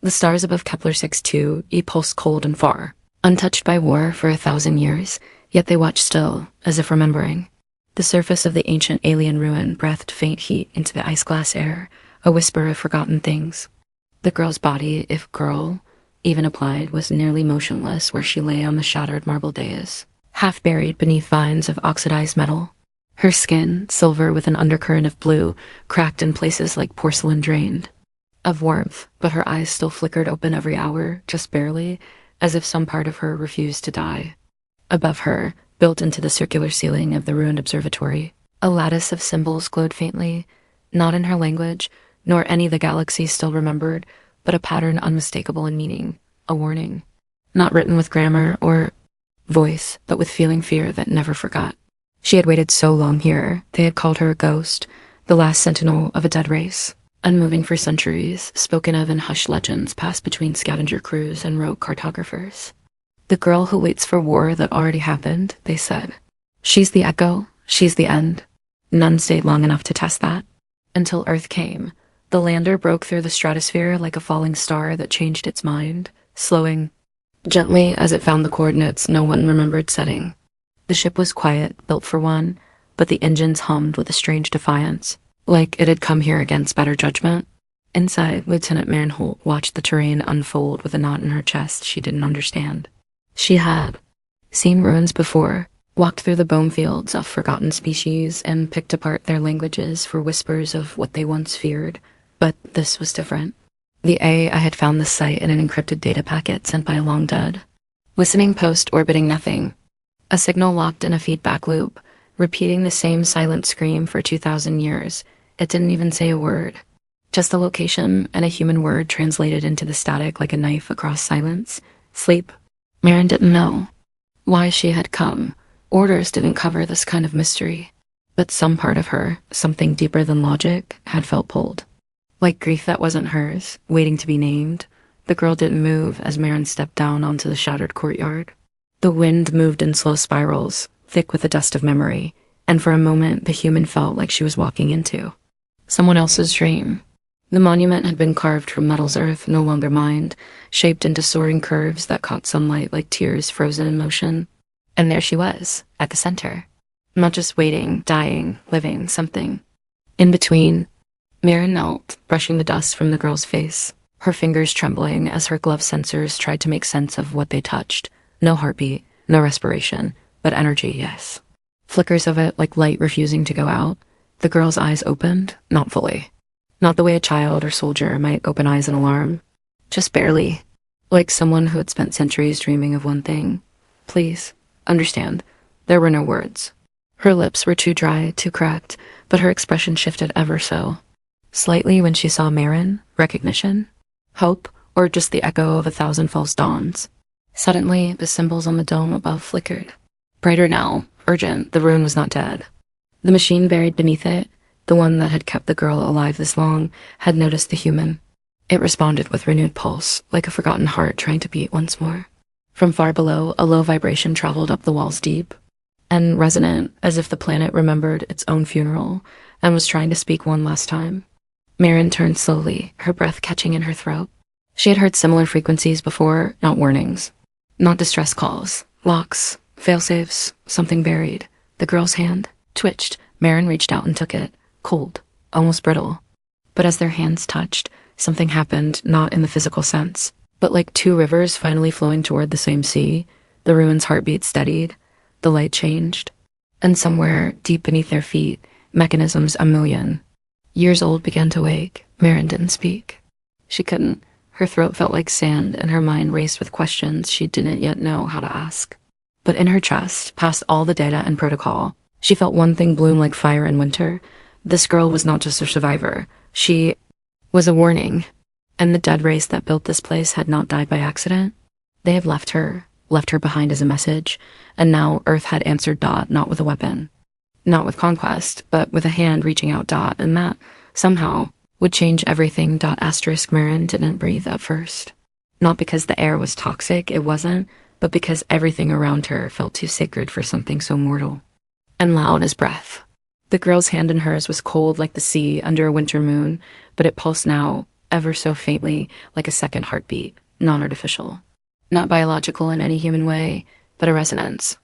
The stars above Kepler 6-2 pulse cold and far, untouched by war for 1,000 years, yet they watch still, as if remembering. The surface of the ancient alien ruin breathed faint heat into the ice-glass air, a whisper of forgotten things. The girl's body, if girl even applied, was nearly motionless where she lay on the shattered marble dais, half buried beneath vines of oxidized metal. Her skin, silver with an undercurrent of blue, cracked in places like porcelain drained of warmth, but her eyes still flickered open every hour, just barely, as if some part of her refused to die. Above her, built into the circular ceiling of the ruined observatory, a lattice of symbols glowed faintly, not in her language, nor any the galaxy still remembered, but a pattern unmistakable in meaning, a warning, not written with grammar or voice, but with feeling fear that never forgot. She had waited so long here, they had called her a ghost, the last sentinel of a dead race. Unmoving for centuries, spoken of in hushed legends passed between scavenger crews and rogue cartographers. The girl who waits for war that already happened, they said. She's the echo, she's the end. None stayed long enough to test that. Until Earth came. The lander broke through the stratosphere like a falling star that changed its mind, slowing gently as it found the coordinates no one remembered setting. The ship was quiet, built for one, but the engines hummed with a strange defiance. Like it had come here against better judgment. Inside, Lieutenant Maren Holt watched the terrain unfold with a knot in her chest she didn't understand. She had seen ruins before, walked through the bone fields of forgotten species, and picked apart their languages for whispers of what they once feared. But this was different. I had found the site in an encrypted data packet sent by a long dead. Listening post orbiting nothing. A signal locked in a feedback loop, repeating the same silent scream for 2,000 years. It didn't even say a word. Just the location and a human word translated into the static like a knife across silence. Sleep. Maren didn't know why she had come. Orders didn't cover this kind of mystery. But some part of her, something deeper than logic, had felt pulled. Like grief that wasn't hers, waiting to be named. The girl didn't move as Maren stepped down onto the shattered courtyard. The wind moved in slow spirals, thick with the dust of memory, and for a moment the human felt like she was walking into someone else's dream. The monument had been carved from metal's earth, no longer mined, shaped into soaring curves that caught sunlight like tears frozen in motion. And there she was, at the center. Not just waiting, dying, living, something. In between, Maren knelt, brushing the dust from the girl's face, her fingers trembling as her glove sensors tried to make sense of what they touched. No heartbeat, no respiration, but energy, yes. Flickers of it like light refusing to go out. The girl's eyes opened, not fully. Not the way a child or soldier might open eyes in alarm. Just barely. Like someone who had spent centuries dreaming of one thing. Please, understand, there were no words. Her lips were too dry, too cracked, but her expression shifted ever so. Slightly when she saw Maren, recognition, hope, or just the echo of 1,000 false dawns. Suddenly, the symbols on the dome above flickered. Brighter now, urgent, the ruin was not dead. The machine buried beneath it, the one that had kept the girl alive this long, had noticed the human. It responded with renewed pulse, like a forgotten heart trying to beat once more. From far below, a low vibration traveled up the walls deep, and resonant, as if the planet remembered its own funeral, and was trying to speak one last time. Maren turned slowly, her breath catching in her throat. She had heard similar frequencies before, not warnings. Not distress calls, locks, failsafes, something buried. The girl's hand twitched. Maren reached out and took it, cold, almost brittle. But as their hands touched, something happened, not in the physical sense, but like two rivers finally flowing toward the same sea. The ruin's heartbeat steadied, the light changed, and somewhere deep beneath their feet, mechanisms a million years old began to wake. Maren didn't speak. She couldn't. Her throat felt like sand, and her mind raced with questions she didn't yet know how to ask. But in her chest, past all the data and protocol, she felt one thing bloom like fire in winter. This girl was not just a survivor. She was a warning. And the dead race that built this place had not died by accident. They had left her behind as a message, and now Earth had answered Dot, not with a weapon. Not with conquest, but with a hand reaching out Dot, and that, somehow, would change everything. Maren didn't breathe at first. Not because the air was toxic, it wasn't, but because everything around her felt too sacred for something so mortal. And loud as breath. The girl's hand in hers was cold like the sea under a winter moon, but it pulsed now, ever so faintly, like a second heartbeat, non-artificial. Not biological in any human way, but a resonance.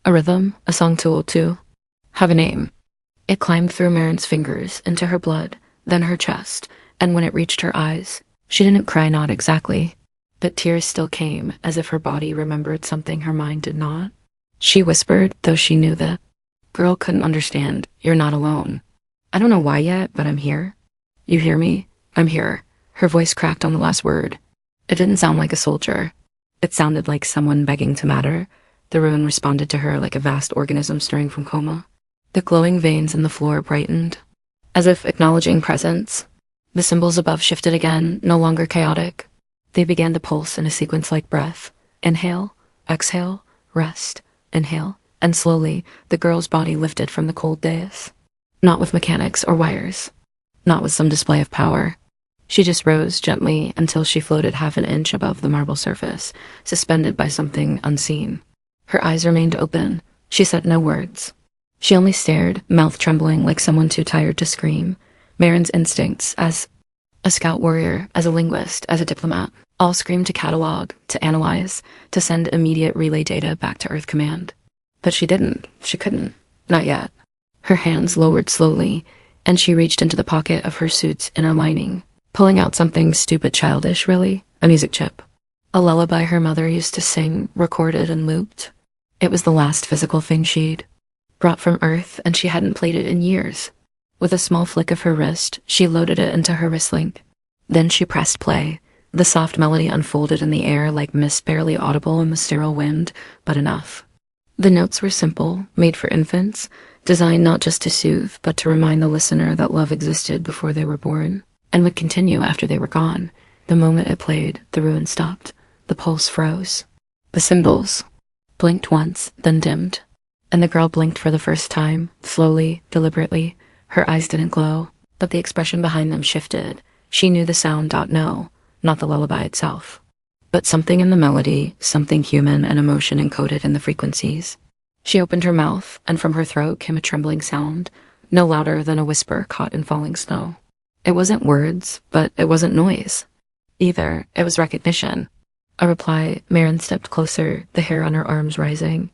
A rhythm, a song to have a name. It climbed through Maren's fingers, into her blood, then her chest, and when it reached her eyes, she didn't cry, not exactly, but tears still came, as if her body remembered something her mind did not. She whispered, though she knew that. Girl couldn't understand. You're not alone. I don't know why yet, but I'm here. You hear me? I'm here. Her voice cracked on the last word. It didn't sound like a soldier. It sounded like someone begging to matter. The ruin responded to her like a vast organism stirring from coma. The glowing veins in the floor brightened, as if acknowledging presence. The symbols above shifted again, no longer chaotic. They began to pulse in a sequence like breath. Inhale, exhale, rest, inhale, and slowly the girl's body lifted from the cold dais. Not with mechanics or wires. Not with some display of power. She just rose gently until she floated half an inch above the marble surface, suspended by something unseen. Her eyes remained open. She said no words. She only stared, mouth trembling like someone too tired to scream. Maren's instincts, as a scout warrior, as a linguist, as a diplomat, all screamed to catalog, to analyze, to send immediate relay data back to Earth Command. But she didn't. She couldn't. Not yet. Her hands lowered slowly, and she reached into the pocket of her suit's inner lining, pulling out something stupid, childish, really. A music chip. A lullaby her mother used to sing, recorded and looped. It was the last physical thing she'd brought from Earth, and she hadn't played it in years. With a small flick of her wrist, she loaded it into her wrist link. Then she pressed play. The soft melody unfolded in the air like mist barely audible in the sterile wind, but enough. The notes were simple, made for infants, designed not just to soothe, but to remind the listener that love existed before they were born, and would continue after they were gone. The moment it played, the ruin stopped. The pulse froze. The symbols blinked once, then dimmed. And the girl blinked for the first time, slowly, deliberately. Her eyes didn't glow, but the expression behind them shifted. She knew the sound. No, not the lullaby itself, but something in the melody, something human and emotion encoded in the frequencies. She opened her mouth, and from her throat came a trembling sound, no louder than a whisper caught in falling snow. It wasn't words, but it wasn't noise either. It was recognition. A reply. Maren stepped closer, the hair on her arms rising.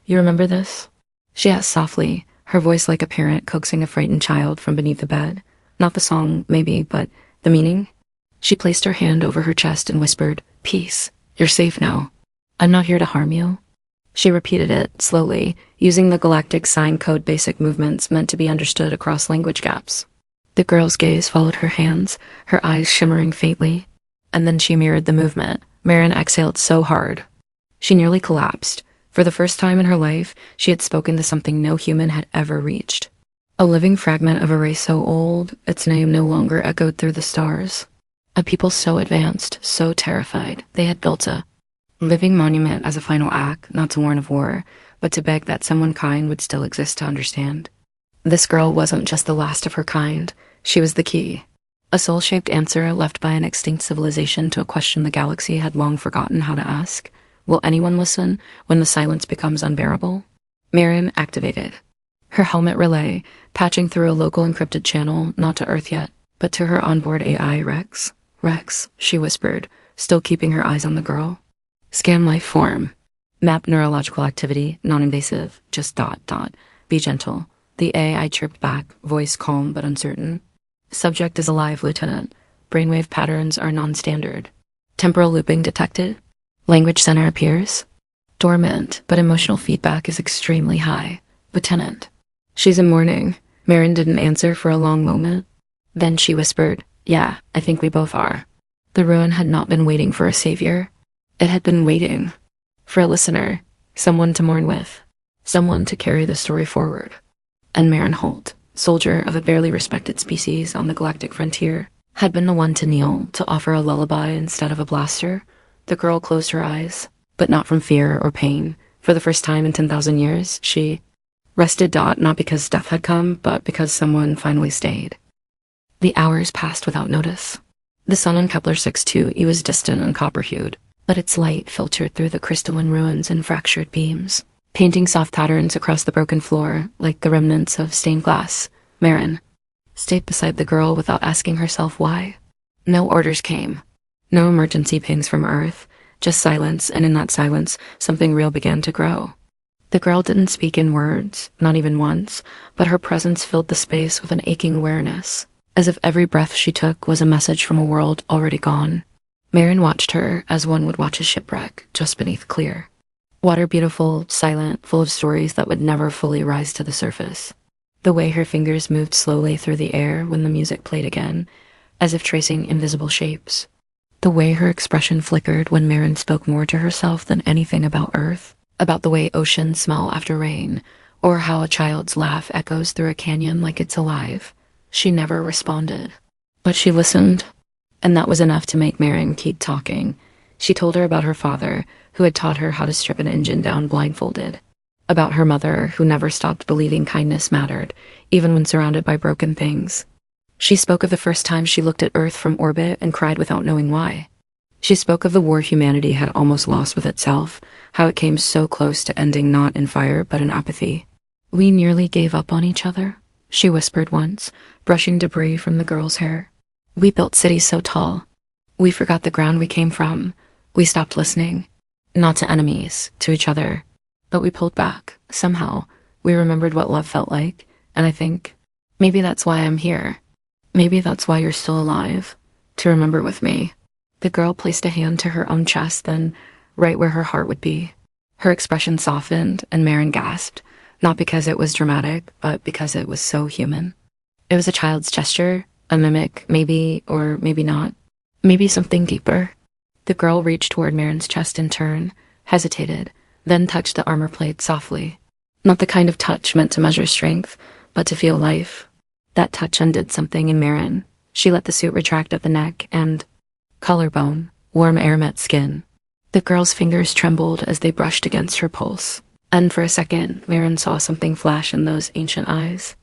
You remember this? She asked softly, her voice like a parent coaxing a frightened child from beneath the bed. Not the song, maybe, but the meaning. She placed her hand over her chest and whispered, Peace. You're safe now. I'm not here to harm you. She repeated it, slowly, using the galactic sign code basic movements meant to be understood across language gaps. The girl's gaze followed her hands, her eyes shimmering faintly. And then she mirrored the movement. Maren exhaled so hard. She nearly collapsed. For the first time in her life, she had spoken to something no human had ever reached. A living fragment of a race so old, its name no longer echoed through the stars. A people so advanced, so terrified, they had built a living monument as a final act, not to warn of war, but to beg that someone kind would still exist to understand. This girl wasn't just the last of her kind, she was the key. A soul-shaped answer left by an extinct civilization to a question the galaxy had long forgotten how to ask. Will anyone listen when the silence becomes unbearable? Maren activated her helmet relay, patching through a local encrypted channel, not to Earth yet, but to her onboard AI, Rex. Rex, she whispered, still keeping her eyes on the girl. Scan life form. Map neurological activity, non-invasive, just ... Be gentle. The AI chirped back, voice calm but uncertain. Subject is alive, Lieutenant. Brainwave patterns are non-standard. Temporal looping detected. Language center appears. Dormant, but emotional feedback is extremely high. Lieutenant. She's in mourning. Maren didn't answer for a long moment. Then she whispered, Yeah, I think we both are. The ruin had not been waiting for a savior. It had been waiting for a listener, someone to mourn with, someone to carry the story forward. And Maren Holt, soldier of a barely respected species on the galactic frontier, had been the one to kneel, to offer a lullaby instead of a blaster. The girl closed her eyes, but not from fear or pain. For the first time in 10,000 years, she rested. Not because death had come, but because someone finally stayed. The hours passed without notice. The sun on Kepler 6-2e was distant and copper-hued, but its light filtered through the crystalline ruins and fractured beams, painting soft patterns across the broken floor, like the remnants of stained glass. Maren stayed beside the girl without asking herself why. No orders came. No emergency pings from Earth. Just silence, and in that silence, something real began to grow. The girl didn't speak in words, not even once, but her presence filled the space with an aching awareness, as if every breath she took was a message from a world already gone. Maren watched her as one would watch a shipwreck just beneath clear water, beautiful, silent, full of stories that would never fully rise to the surface. The way her fingers moved slowly through the air when the music played again, as if tracing invisible shapes. The way her expression flickered when Maren spoke more to herself than anything about Earth, about the way oceans smell after rain, or how a child's laugh echoes through a canyon like it's alive. She never responded, but she listened, and that was enough to make Maren keep talking. She told her about her father, who had taught her how to strip an engine down blindfolded, about her mother, who never stopped believing kindness mattered, even when surrounded by broken things. She spoke of the first time she looked at Earth from orbit and cried without knowing why. She spoke of the war humanity had almost lost with itself, how it came so close to ending not in fire but in apathy. "We nearly gave up on each other," she whispered once, brushing debris from the girl's hair. "We built cities so tall. We forgot the ground we came from. We stopped listening. Not to enemies, to each other. But we pulled back, somehow. We remembered what love felt like, and I think, maybe that's why I'm here. Maybe that's why you're still alive, to remember with me." The girl placed a hand to her own chest, then right where her heart would be. Her expression softened, and Maren gasped, not because it was dramatic, but because it was so human. It was a child's gesture, a mimic, maybe, or maybe not. Maybe something deeper. The girl reached toward Maren's chest in turn, hesitated, then touched the armor plate softly. Not the kind of touch meant to measure strength, but to feel life. That touch undid something in Maren. She let the suit retract at the neck, and collarbone, warm air met skin. The girl's fingers trembled as they brushed against her pulse, and for a second, Maren saw something flash in those ancient eyes.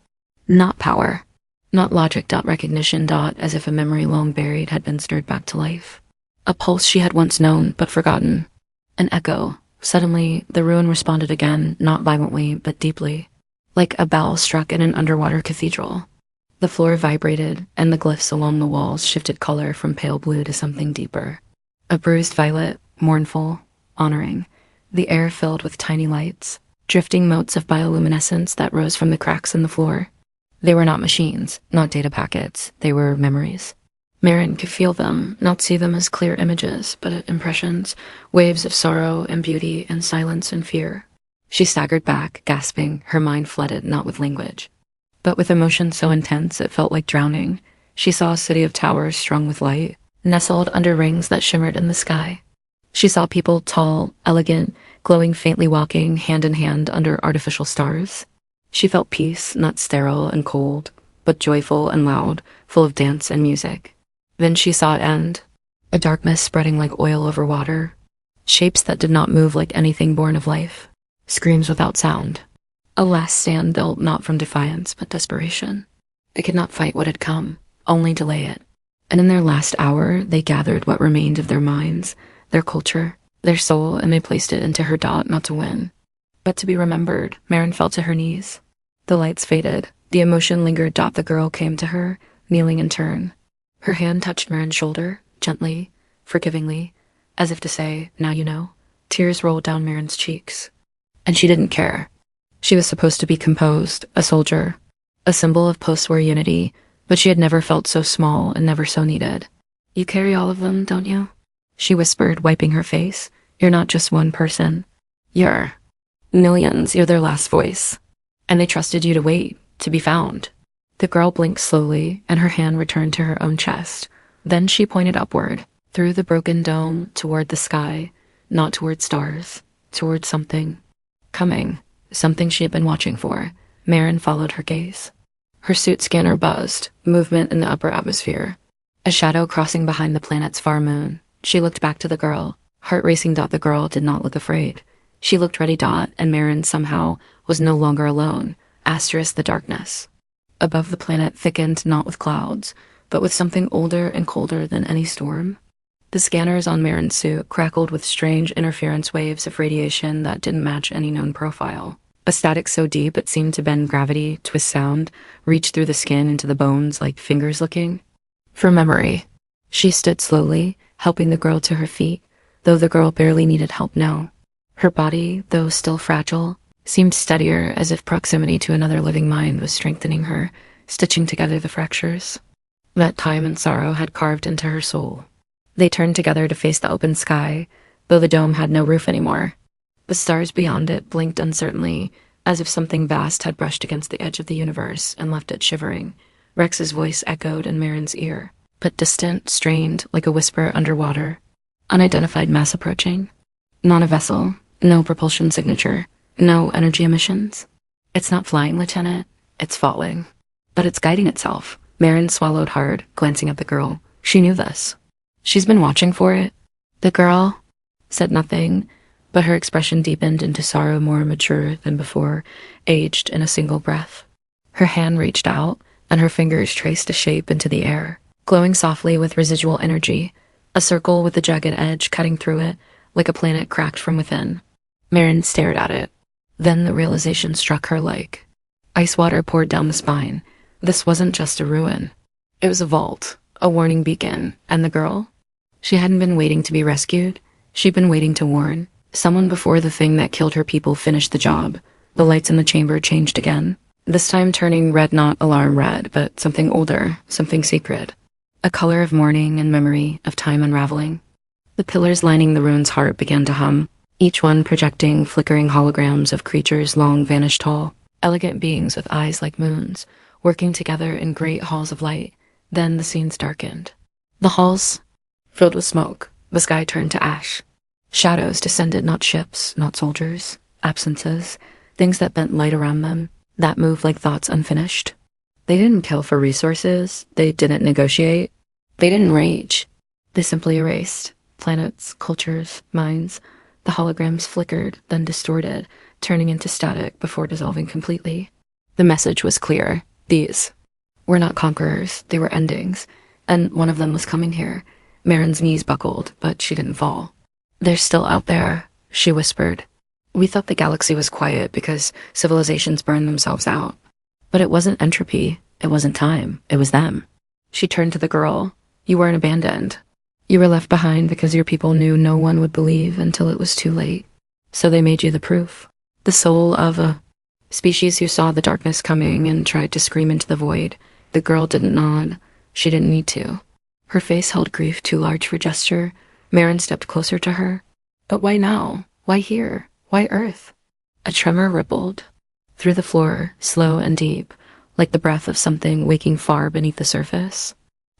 Not power. Not logic. Recognition. As if a memory long buried had been stirred back to life. A pulse she had once known, but forgotten. An echo. Suddenly, the ruin responded again, not violently, but deeply. Like a bell struck in an underwater cathedral. The floor vibrated, and the glyphs along the walls shifted color from pale blue to something deeper. A bruised violet, mournful, honoring. The air filled with tiny lights, drifting motes of bioluminescence that rose from the cracks in the floor. They were not machines, not data packets. They were memories. Maren could feel them, not see them as clear images, but impressions, waves of sorrow and beauty and silence and fear. She staggered back, gasping, her mind flooded not with language, but with emotion so intense it felt like drowning. She saw a city of towers strung with light, nestled under rings that shimmered in the sky. She saw people tall, elegant, glowing faintly, walking hand in hand under artificial stars. She felt peace, not sterile and cold, but joyful and loud, full of dance and music. Then she saw it end, a darkness spreading like oil over water, shapes that did not move like anything born of life, screams without sound. A last stand built not from defiance, but desperation. It could not fight what had come, only delay it. And in their last hour, they gathered what remained of their minds, their culture, their soul, and they placed it into her not to win, but to be remembered. Maren fell to her knees. The lights faded. The emotion lingered. The girl came to her, kneeling in turn. Her hand touched Maren's shoulder, gently, forgivingly, as if to say, "Now you know." Tears rolled down Maren's cheeks. And she didn't care. She was supposed to be composed, a soldier, a symbol of post-war unity, but she had never felt so small and never so needed. "You carry all of them, don't you?" she whispered, wiping her face. "You're not just one person. You're millions. You're their last voice. And they trusted you to wait, to be found." The girl blinked slowly, and her hand returned to her own chest. Then she pointed upward, through the broken dome, toward the sky, not toward stars, toward something coming, something she had been watching for. Maren followed her gaze. Her suit scanner buzzed, movement in the upper atmosphere. A shadow crossing behind the planet's far moon. She looked back to the girl, heart racing. The girl did not look afraid. She looked ready. And Maren somehow was no longer alone. The darkness above the planet thickened not with clouds, but with something older and colder than any storm. The scanners on Maren's suit crackled with strange interference waves of radiation that didn't match any known profile. A static so deep it seemed to bend gravity, twist sound, reach through the skin into the bones like fingers looking for memory. She stood slowly, helping the girl to her feet, though the girl barely needed help now. Her body, though still fragile, seemed steadier, as if proximity to another living mind was strengthening her, stitching together the fractures that time and sorrow had carved into her soul. They turned together to face the open sky, though the dome had no roof anymore. The stars beyond it blinked uncertainly, as if something vast had brushed against the edge of the universe and left it shivering. Rex's voice echoed in Maren's ear, but distant, strained, like a whisper underwater. Unidentified mass approaching. Not a vessel, no propulsion signature, no energy emissions. It's not flying, Lieutenant. It's falling. But it's guiding itself. Maren swallowed hard, glancing at the girl. She knew this. She's been watching for it. The girl said nothing, but her expression deepened into sorrow more mature than before, aged in a single breath. Her hand reached out, and her fingers traced a shape into the air, glowing softly with residual energy, a circle with a jagged edge cutting through it, like a planet cracked from within. Maren stared at it. Then the realization struck her like ice water poured down the spine. This wasn't just a ruin. It was a vault, a warning beacon, and the girl? She hadn't been waiting to be rescued. She'd been waiting to warn. Someone before the thing that killed her people finished the job. The lights in the chamber changed again, this time turning red, not alarm red, but something older, something sacred. A color of mourning and memory, of time unraveling. The pillars lining the ruin's heart began to hum, each one projecting flickering holograms of creatures long vanished tall, elegant beings with eyes like moons, working together in great halls of light. Then the scenes darkened. The halls filled with smoke. The sky turned to ash. Shadows descended, not ships, not soldiers, absences, things that bent light around them, that moved like thoughts unfinished. They didn't kill for resources. They didn't negotiate. They didn't rage. They simply erased. Planets, cultures, minds. The holograms flickered, then distorted, turning into static before dissolving completely. The message was clear. These were not conquerors. They were endings. And one of them was coming here. Maren's knees buckled, but she didn't fall. They're still out there, she whispered. We thought the galaxy was quiet because civilizations burned themselves out. But it wasn't entropy. It wasn't time. It was them. She turned to the girl. You weren't abandoned. You were left behind because your people knew no one would believe until it was too late. So they made you the proof. The soul of a species who saw the darkness coming and tried to scream into the void. The girl didn't nod. She didn't need to. Her face held grief too large for gesture. Maren stepped closer to her. But why now? Why here? Why Earth? A tremor rippled through the floor, slow and deep, like the breath of something waking far beneath the surface.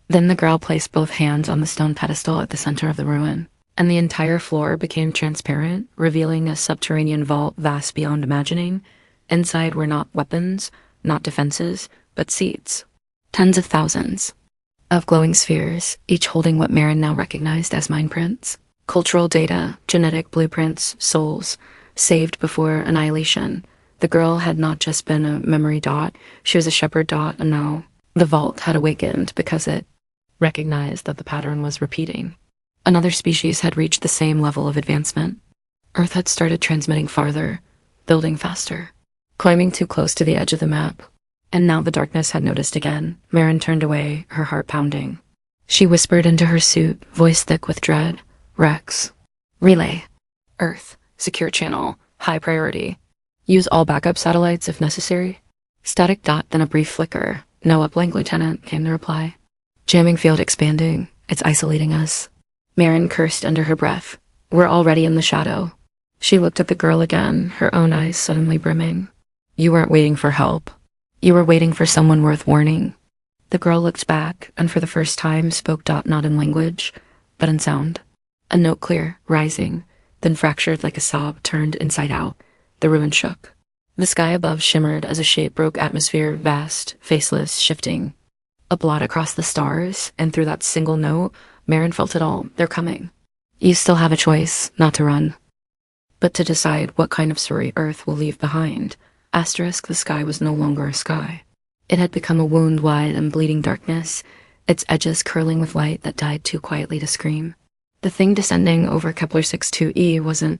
Then the girl placed both hands on the stone pedestal at the center of the ruin, and the entire floor became transparent, revealing a subterranean vault vast beyond imagining. Inside were not weapons, not defenses, but seeds. Tens of thousands of glowing spheres, each holding what Maren now recognized as mind prints. Cultural data, genetic blueprints, souls, saved before annihilation. The girl had not just been a memory dot, she was a shepherd dot, and now the vault had awakened because it recognized that the pattern was repeating. Another species had reached the same level of advancement. Earth had started transmitting farther, building faster, climbing too close to the edge of the map. And now the darkness had noticed again. Maren turned away, her heart pounding. She whispered into her suit, voice thick with dread. Rex. Relay. Earth. Secure channel. High priority. Use all backup satellites if necessary. Static dot, then a brief flicker. No uplink, Lieutenant, came the reply. Jamming field expanding. It's isolating us. Maren cursed under her breath. We're already in the shadow. She looked at the girl again, her own eyes suddenly brimming. You weren't waiting for help. You were waiting for someone worth warning. The girl looked back, and for the first time spoke dot not in language, but in sound. A note clear, rising, then fractured like a sob turned inside out. The ruin shook. The sky above shimmered as a shape broke atmosphere, vast, faceless, shifting. A blot across the stars, and through that single note, Maren felt it all. They're coming. You still have a choice, not to run, but to decide what kind of story Earth will leave behind. Asterisk, the sky was no longer a sky. It had become a wound-wide and bleeding darkness, its edges curling with light that died too quietly to scream. The thing descending over Kepler 62e wasn't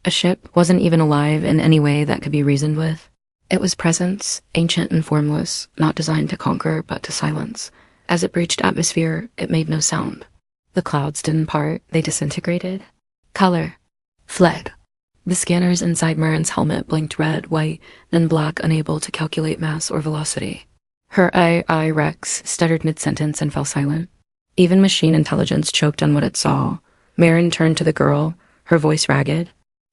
a ship, wasn't even alive in any way that could be reasoned with. It was presence, ancient and formless, not designed to conquer but to silence. As it breached atmosphere, it made no sound. The clouds didn't part, they disintegrated. Color. Fled. The scanners inside Maren's helmet blinked red, white, then black, unable to calculate mass or velocity. Her AI Rex stuttered mid-sentence and fell silent. Even machine intelligence choked on what it saw. Maren turned to the girl, her voice ragged.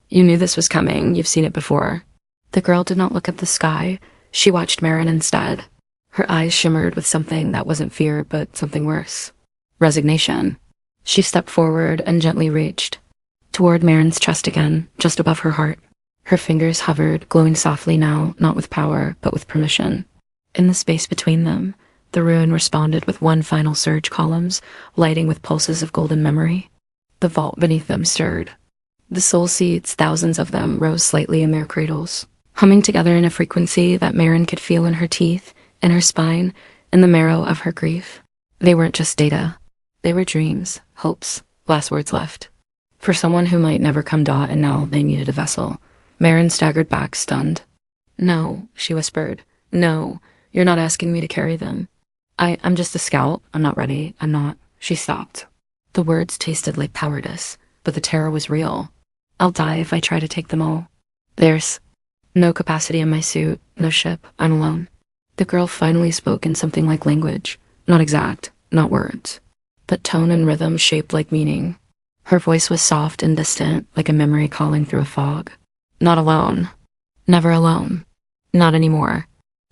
You knew this was coming, you've seen it before. The girl did not look at the sky, she watched Maren instead. Her eyes shimmered with something that wasn't fear, but something worse. Resignation. She stepped forward and gently reached toward Maren's chest again, just above her heart. Her fingers hovered, glowing softly now, not with power, but with permission. In the space between them, the ruin responded with one final surge, columns lighting with pulses of golden memory. The vault beneath them stirred. The soul seeds, thousands of them, rose slightly in their cradles, humming together in a frequency that Maren could feel in her teeth, in her spine, in the marrow of her grief. They weren't just data. They were dreams, hopes, last words left. For someone who might never come dot, and now they needed a vessel. Maren staggered back, stunned. No, she whispered. No, you're not asking me to carry them. I'm just a scout. I'm not ready. I'm not. She stopped. The words tasted like cowardice, but the terror was real. I'll die if I try to take them all. There's no capacity in my suit, no ship, I'm alone. The girl finally spoke in something like language. Not exact, not words, but tone and rhythm shaped like meaning. Her voice was soft and distant, like a memory calling through a fog. Not alone. Never alone. Not anymore.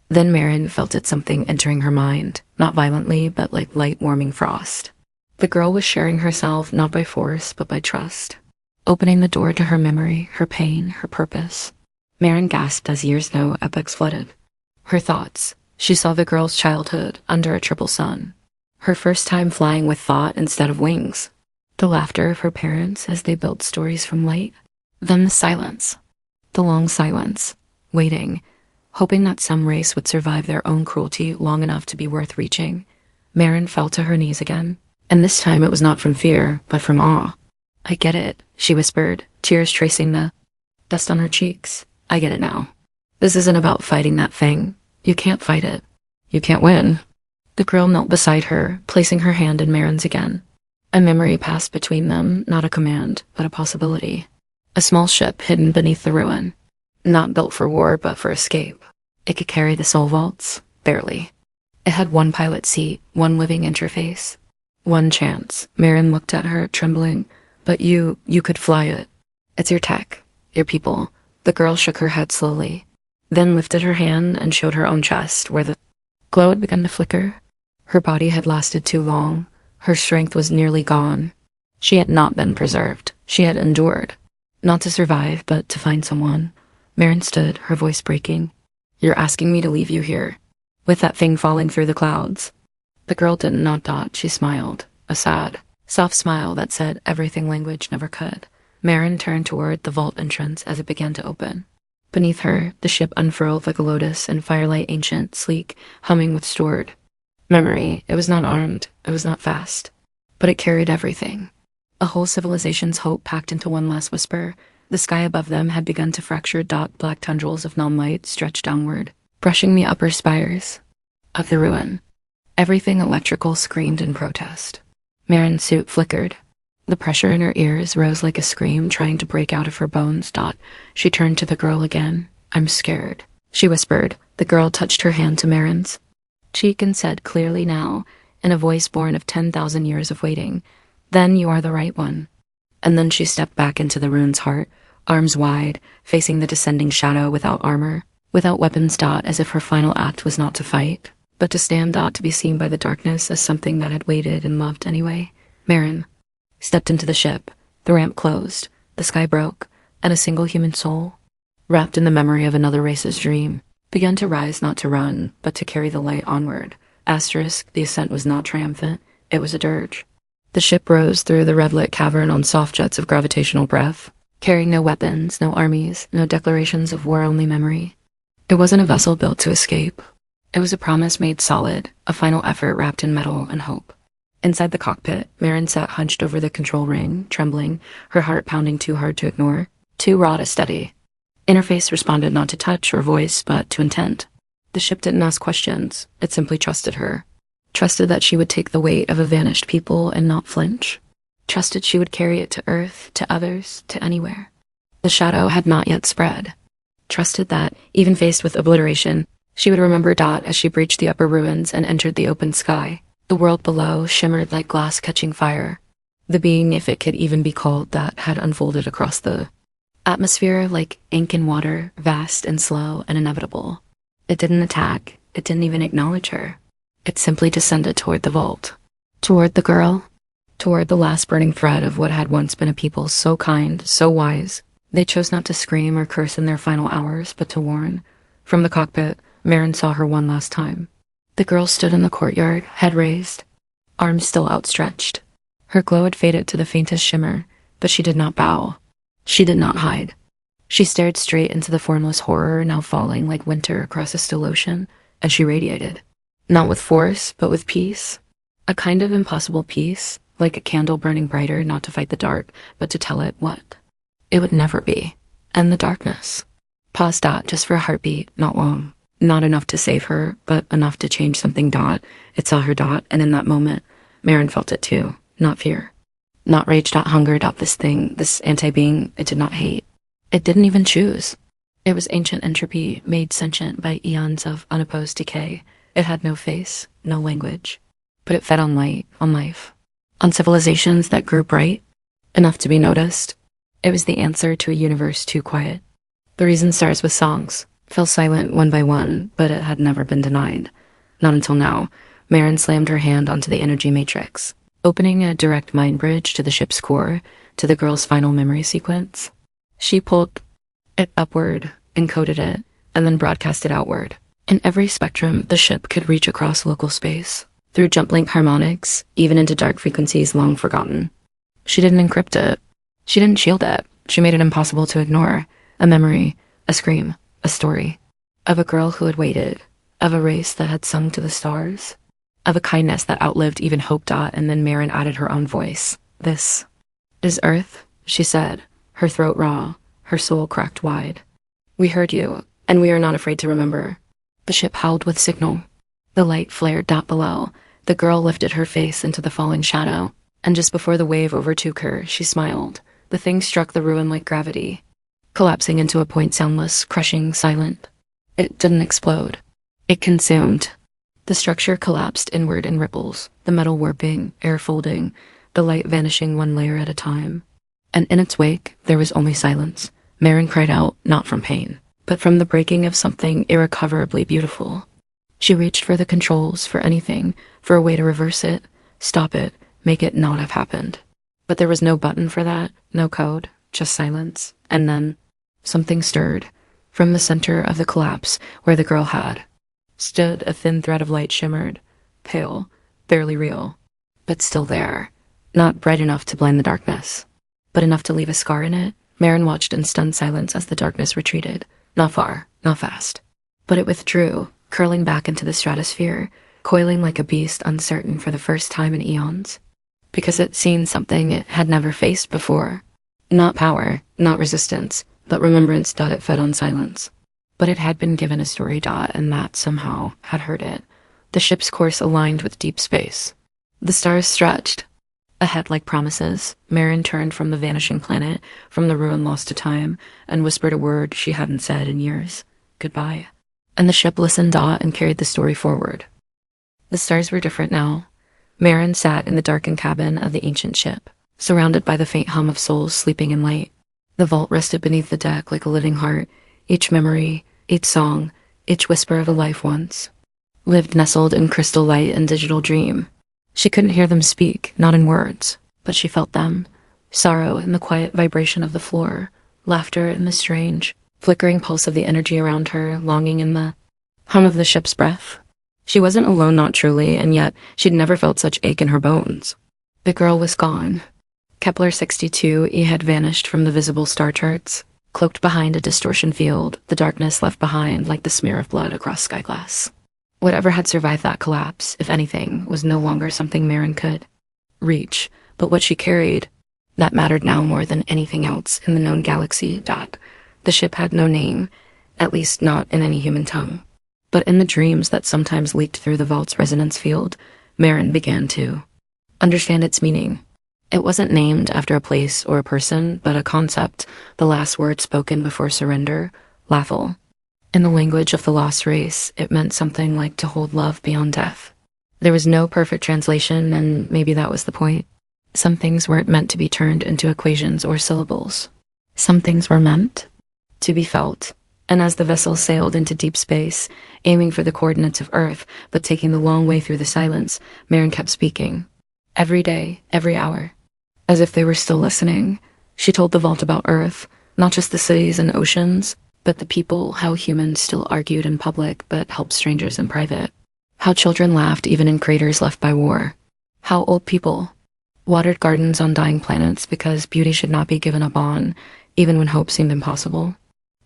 Then Maren felt it something entering her mind, not violently, but like light warming frost. The girl was sharing herself not by force, but by trust. Opening the door to her memory, her pain, her purpose. Maren gasped as years no epochs flooded. Her thoughts. She saw the girl's childhood under a triple sun. Her first time flying with thought instead of wings. The laughter of her parents as they built stories from light. Then the silence. The long silence. Waiting. Hoping that some race would survive their own cruelty long enough to be worth reaching. Maren fell to her knees again. And this time it was not from fear, but from awe. I get it, she whispered, tears tracing the dust on her cheeks. I get it now. This isn't about fighting that thing. You can't fight it. You can't win. The girl knelt beside her, placing her hand in Maren's again. A memory passed between them, not a command, but a possibility. A small ship hidden beneath the ruin. Not built for war, but for escape. It could carry the soul vaults, barely. It had one pilot seat, one living interface. One chance. Maren looked at her, trembling. But you could fly it. It's your tech, your people. The girl shook her head slowly, then lifted her hand and showed her own chest, where the glow had begun to flicker. Her body had lasted too long. Her strength was nearly gone. She had not been preserved. She had endured. Not to survive, but to find someone. Maren stood, her voice breaking. You're asking me to leave you here, with that thing falling through the clouds. The girl didn't nod dot, she smiled, a sad, soft smile that said everything language never could. Maren turned toward the vault entrance as it began to open. Beneath her, the ship unfurled like a lotus in firelight, ancient, sleek, humming with stored memory. It was not armed, it was not fast, but it carried everything. A whole civilization's hope packed into one last whisper. The sky above them had begun to fracture. Black tendrils of non-light stretched downward, brushing the upper spires of the ruin. Everything electrical screamed in protest. Maren's suit flickered. The pressure in her ears rose like a scream trying to break out of her bones. She turned to the girl again. I'm scared, she whispered. The girl touched her hand to Maren's cheek and said clearly now, in a voice born of 10,000 years of waiting, then you are the right one. And then she stepped back into the ruin's heart, arms wide, facing the descending shadow without armor, without weapons. As if her final act was not to fight, but to stand. To be seen by the darkness as something that had waited and loved anyway. Maren stepped into the ship. The ramp closed, the sky broke, and a single human soul, wrapped in the memory of another race's dream, began to rise, not to run, but to carry the light onward. Asterisk, the ascent was not triumphant, it was a dirge. The ship rose through the red-lit cavern on soft jets of gravitational breath, carrying no weapons, no armies, no declarations of war, only memory. It wasn't a vessel built to escape. It was a promise made solid, a final effort wrapped in metal and hope. Inside the cockpit, Maren sat hunched over the control ring, trembling, her heart pounding too hard to ignore, too raw to steady. Interface responded not to touch or voice, but to intent. The ship didn't ask questions, it simply trusted her. Trusted that she would take the weight of a vanished people and not flinch. Trusted she would carry it to Earth, to others, to anywhere. The shadow had not yet spread. Trusted that, even faced with obliteration, she would remember Dot as she breached the upper ruins and entered the open sky. The world below shimmered like glass catching fire. The being, if it could even be called that, had unfolded across the atmosphere like ink in water, vast and slow and inevitable. It didn't attack. It didn't even acknowledge her. It simply descended toward the vault. Toward the girl. Toward the last burning thread of what had once been a people so kind, so wise. They chose not to scream or curse in their final hours, but to warn. From the cockpit, Maren saw her one last time. The girl stood in the courtyard, head raised, arms still outstretched. Her glow had faded to the faintest shimmer, but she did not bow. She did not hide. She stared straight into the formless horror now falling like winter across a still ocean, and she radiated. Not with force, but with peace. A kind of impossible peace, like a candle burning brighter not to fight the dark, but to tell it what it would never be. And the darkness. Paused Dot just for a heartbeat, not long. Not enough to save her, but enough to change something. Dot. It saw her. Dot, and in that moment, Maren felt it too. Not fear. Not rage. Hunger. This thing, this anti-being, it did not hate. It didn't even choose. It was ancient entropy, made sentient by eons of unopposed decay. It had no face, no language. But it fed on light, on life. On civilizations that grew bright, enough to be noticed. It was the answer to a universe too quiet. The reason stars with songs fell silent one by one, but it had never been denied. Not until now. Maren slammed her hand onto the energy matrix, opening a direct mind bridge to the ship's core, to the girl's final memory sequence. She pulled it upward, encoded it, and then broadcast it outward. In every spectrum, the ship could reach across local space, through jump-link harmonics, even into dark frequencies long forgotten. She didn't encrypt it. She didn't shield it. She made it impossible to ignore. A memory, a scream, a story. Of a girl who had waited. Of a race that had sung to the stars. Of a kindness that outlived even hope. Dot, and then Maren added her own voice. This is Earth, she said, her throat raw, her soul cracked wide. We heard you, and we are not afraid to remember. The ship howled with signal. The light flared. Dot below. The girl lifted her face into the falling shadow, and just before the wave overtook her, she smiled. The thing struck the ruin like gravity, collapsing into a point, soundless, crushing, silent. It didn't explode. It consumed. The structure collapsed inward in ripples, the metal warping, air folding, the light vanishing one layer at a time. And in its wake, there was only silence. Maren cried out, not from pain, but from the breaking of something irrecoverably beautiful. She reached for the controls, for anything, for a way to reverse it, stop it, make it not have happened. But there was no button for that, no code, just silence. And then something stirred. From the center of the collapse, where the girl had stood, a thin thread of light shimmered, pale, barely real, but still there. Not bright enough to blind the darkness, but enough to leave a scar in it. Maren watched in stunned silence as the darkness retreated. Not far, not fast. But it withdrew, curling back into the stratosphere, coiling like a beast uncertain for the first time in eons. Because it'd seen something it had never faced before. Not power, not resistance, but remembrance. It fed on silence. But it had been given a story. And that somehow had heard it. The ship's course aligned with deep space. The stars stretched. Ahead like promises, Maren turned from the vanishing planet, from the ruin lost to time, and whispered a word she hadn't said in years. Goodbye. And the ship listened. And carried the story forward. The stars were different now. Maren sat in the darkened cabin of the ancient ship, surrounded by the faint hum of souls sleeping in light. The vault rested beneath the deck like a living heart, each memory, each song, each whisper of a life once, lived nestled in crystal light and digital dream. She couldn't hear them speak, not in words, but she felt them. Sorrow in the quiet vibration of the floor, laughter in the strange, flickering pulse of the energy around her, longing in the hum of the ship's breath. She wasn't alone, not truly, and yet she'd never felt such ache in her bones. The girl was gone. Kepler 62e had vanished from the visible star charts, cloaked behind a distortion field, the darkness left behind like the smear of blood across sky glass. Whatever had survived that collapse, if anything, was no longer something Maren could reach, but what she carried, that mattered now more than anything else in the known galaxy. The ship had no name, at least not in any human tongue. But in the dreams that sometimes leaked through the vault's resonance field, Maren began to understand its meaning. It wasn't named after a place or a person, but a concept, the last word spoken before surrender, Lathel. In the language of the lost race, it meant something like to hold love beyond death. There was no perfect translation, and maybe that was the point. Some things weren't meant to be turned into equations or syllables. Some things were meant to be felt. And as the vessel sailed into deep space, aiming for the coordinates of Earth, but taking the long way through the silence, Maren kept speaking. Every day, every hour. As if they were still listening, she told the vault about Earth, not just the cities and oceans, but the people, how humans still argued in public but helped strangers in private. How children laughed even in craters left by war. How old people watered gardens on dying planets because beauty should not be given up on, even when hope seemed impossible.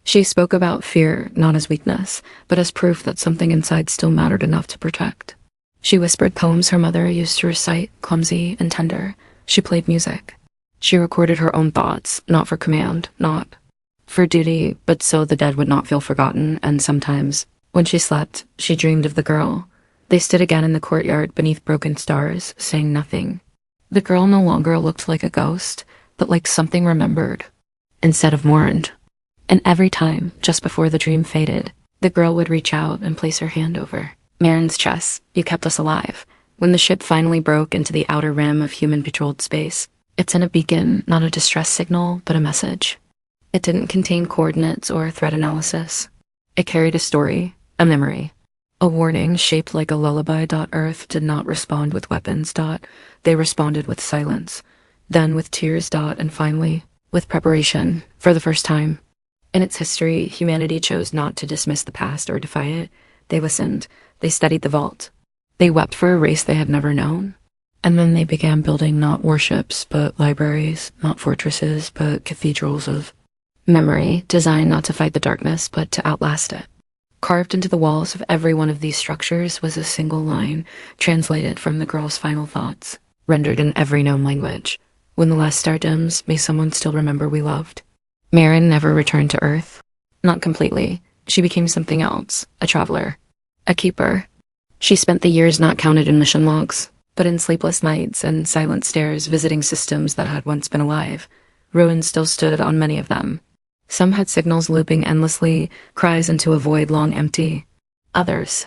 She spoke about fear not as weakness, but as proof that something inside still mattered enough to protect. She whispered poems her mother used to recite, clumsy and tender. She played music. She recorded her own thoughts, not for command, not for duty, but so the dead would not feel forgotten, and sometimes, when she slept, she dreamed of the girl. They stood again in the courtyard beneath broken stars, saying nothing. The girl no longer looked like a ghost, but like something remembered, instead of mourned. And every time, just before the dream faded, the girl would reach out and place her hand over Maren's chest. You kept us alive. When the ship finally broke into the outer rim of human-patrolled space, it sent a beacon, not a distress signal, but a message. It didn't contain coordinates or threat analysis. It carried a story, a memory, a warning shaped like a lullaby. Earth did not respond with weapons. They responded with silence, then with tears. And finally, with preparation, for the first time. In its history, humanity chose not to dismiss the past or defy it. They listened. They studied the vault. They wept for a race they had never known. And then they began building not warships, but libraries, not fortresses, but cathedrals of memory, designed not to fight the darkness, but to outlast it. Carved into the walls of every one of these structures was a single line, translated from the girl's final thoughts, rendered in every known language. When the last star dims, may someone still remember we loved. Maren never returned to Earth. Not completely. She became something else, a traveler, a keeper. She spent the years not counted in mission logs, but in sleepless nights and silent stares visiting systems that had once been alive. Ruins still stood on many of them. Some had signals looping endlessly, cries into a void long empty. Others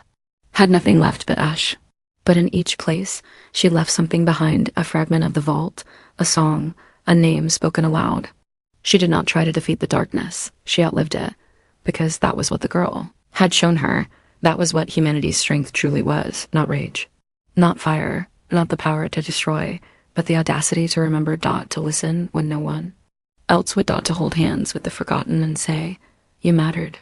had nothing left but ash. But in each place, she left something behind, a fragment of the vault, a song, a name spoken aloud. She did not try to defeat the darkness. She outlived it, because that was what the girl had shown her. That was what humanity's strength truly was, not rage, not fire, not the power to destroy, but the audacity to remember. To listen when no one else would. To hold hands with the forgotten and say, you mattered.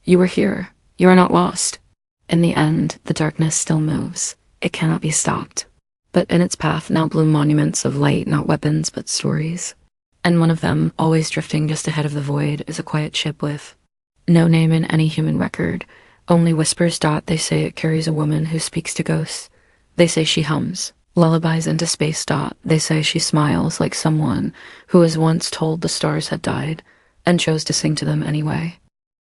You were here. You are not lost. In the end, the darkness still moves. It cannot be stopped. But in its path now bloom monuments of light, not weapons, but stories. And one of them, always drifting just ahead of the void, is a quiet ship with no name in any human record, only whispers. They say it carries a woman who speaks to ghosts. They say she hums lullabies into space. They say she smiles like someone who was once told the stars had died and chose to sing to them anyway.